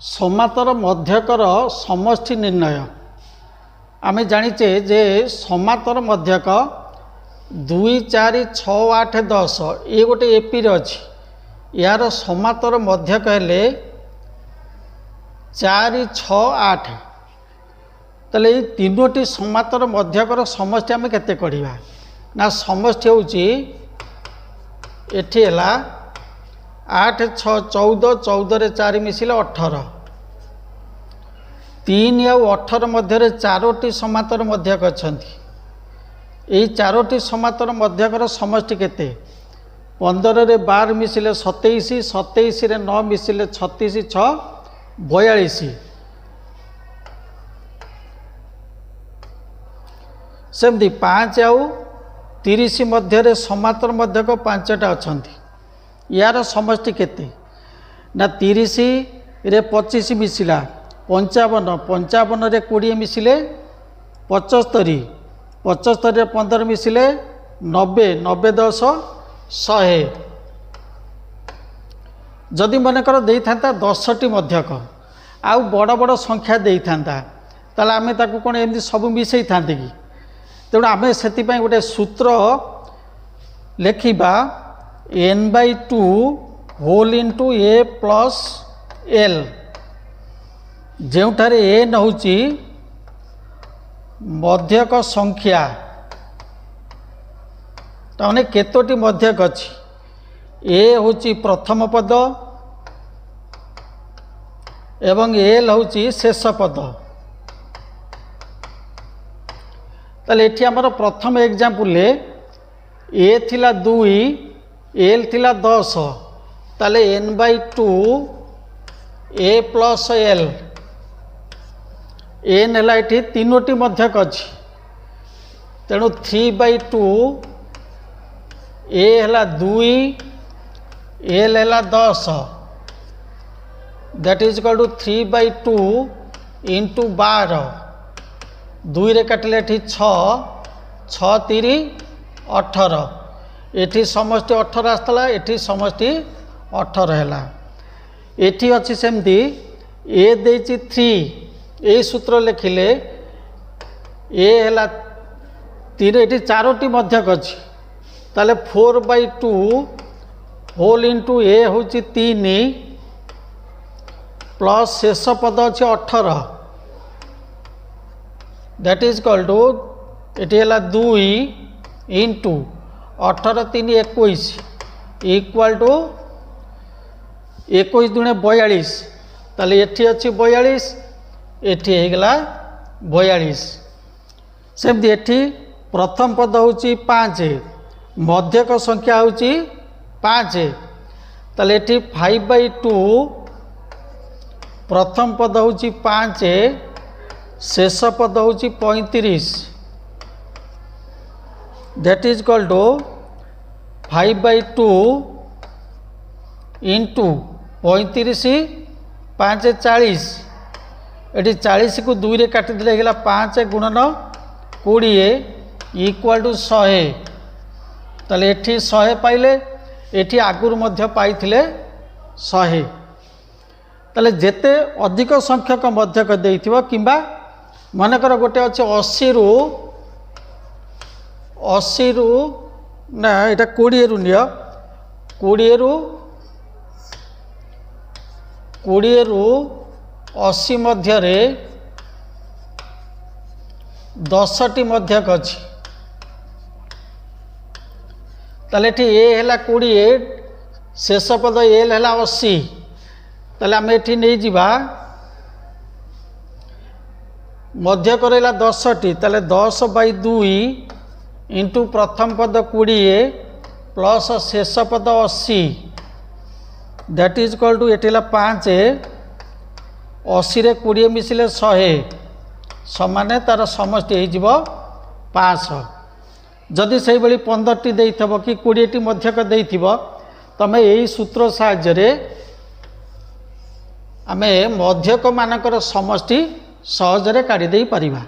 समातर मध्यकर समष्टि निर्णय आम जाचे जे समातर मध्यक 2 4 6 8 10 ये गोटे एपी अच्छी यार समातर मध्यक हेले 4 6 8 तेल ये तीनोटी समातर मध्यकर समष्टि आम केते कढ़ा ना समष्टि हूँ एठी है 8 6 14 14 रे 4 मिसिले 18 3 आ 18 मध्य चारोटी समातर मध्यक अच्छी यही चारोटी समातर मध्यकर समष्टि केते 15 रे 12 मिसिले 27 27 रे 9 मिसिले 36 6 42 सेमती 5 आउ 30 मध्य समातर मध्यक 5टा अच्छी यार समष्टि केते ना 30 रे 25 मिसिला 55 55 रे 20 मिसिले 75 75 रे 15 मिसिले 90 90 10 100 जदि मनकर देइथांता 10टी मध्यक आउ बड़ बड़ संख्या देइथांता ताले आमे ताकू कोन एमदी सब मिसई थांते कि तेणु आम से गोटे सूत्र लिखा n/2 whole into a plus l जोठारे n हूँ मध्यक संख्या ताने केतोटी मध्यक अच्छी a हूँ प्रथम पद एवं l हूँ शेष पद ताले एठी आमर प्रथम एग्जाम्पल ए थिला 2 एल थिला 10 ताले n/2 a plus L N है ये तीनोटी मध्यक अच्छी तेणु 3/2 ए है 2 एल है 10 that is equal to 3/2 into 12 2 रे काटिले 6 6 3 18 एठी समष्टि 18 आसला एठी समष्टि 18 है एठी अच्छी सेमती ए देछि 3 यही सूत्र लिखिले ए है 3 एठी चारोटी मध्यक अच्छी ताले 4/2 होल इंटू ए हूँ 3 प्लस शेष पद अच्छी 18 that is equal to eighty है 2 इंटू 18 3 21 इक्वाल टू 21 दुणे 42 ताले एठी अच्छी 42 एठी होगला 42 सेमती एठी प्रथम पद हूँ 5 मध्यक संख्या हूँ 5 ताले एठी 5/2 प्रथम पद हूँ 5 शेष पद हूँ 35 that is equal to 5/2 into 35 5 40 ये 40 को 2 रे काटी दिले हेगला 5 गुणन 20 इक्वाल टू 100 ताले एठी 100 पाइले एठी आगुर मध्य पाइथिले 100 ताले जेते अधिक संख्यक मध्यक देइथिबो किंबा मनकर गोटे अच्छे 80 रु ना यहाँ 20 रु निय 20 रु 80 मध्य 10टी मध्यक अच्छी ताले ए है 20 शेष पद एल है 80 ताले आम एठी नहीं जिबा मध्य करला 10टी ताले 10/2 इंटू प्रथम पद 20 प्लस शेष पद 80 that is equal to eighty 5 80 रे 20 मिसिले 100 समान तार समष्टि हो 500 जदि से भाई 15टी देइथबो कि 20टी मध्यक देइथिबो तमे यही सूत्र साहाय्य आमे मध्यक मानकर समष्टि सहजरे काढ़ी दे पारिबा।